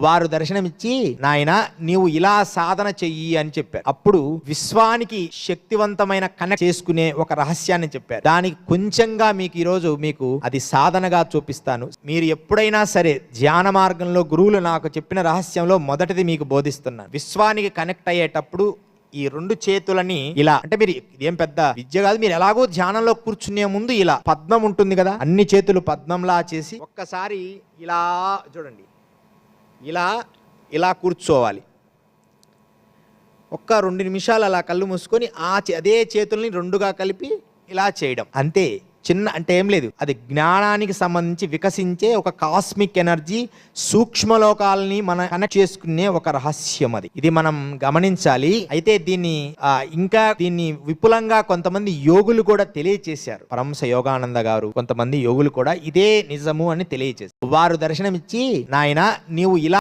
వారు దర్శనమిచ్చి, నాయన నీవు ఇలా సాధన చెయ్యి అని చెప్పారు. అప్పుడు విశ్వానికి శక్తివంతమైన కనెక్ట్ చేసుకునే ఒక రహస్యాన్ని చెప్పారు. దానికి కొంచెంగా మీకు ఈరోజు మీకు అది సాధనగా చూపిస్తాను. మీరు ఎప్పుడైనా సరే ధ్యాన మార్గంలో గురువులు నాకు చెప్పిన రహస్యంలో మొదటిది మీకు బోధిస్తున్నాను. విశ్వానికి కనెక్ట్ అయ్యేటప్పుడు ఈ రెండు చేతులని ఇలా, అంటే మీరు ఇదేం పెద్ద విద్య కాదు, మీరు ఎలాగో ధ్యానంలో కూర్చునే ముందు ఇలా పద్మం ఉంటుంది కదా, అన్ని చేతులు పద్మంలా చేసి ఒక్కసారి ఇలా చూడండి, ఇలా ఇలా కూర్చోవాలి. ఒక్క 2 నిమిషాలు అలా కళ్ళు మూసుకొని అదే చేతుల్ని రెండుగా కలిపి ఇలా చేయడం అంతే. చిన్న అంటే ఏం లేదు, అది జ్ఞానానికి సంబంధించి వికసించే ఒక కాస్మిక్ ఎనర్జీ, సూక్ష్మలోకాలని మనం కనెక్ట్ చేసుకునే ఒక రహస్యం అది. ఇది మనం గమనించాలి. అయితే దీన్ని విపులంగా కొంతమంది యోగులు కూడా తెలియచేశారు. పరమహంస యోగానంద గారు, కొంతమంది యోగులు కూడా ఇదే నిజము అని తెలియచేశారు. వారు దర్శనమిచ్చి, నాయన నీవు ఇలా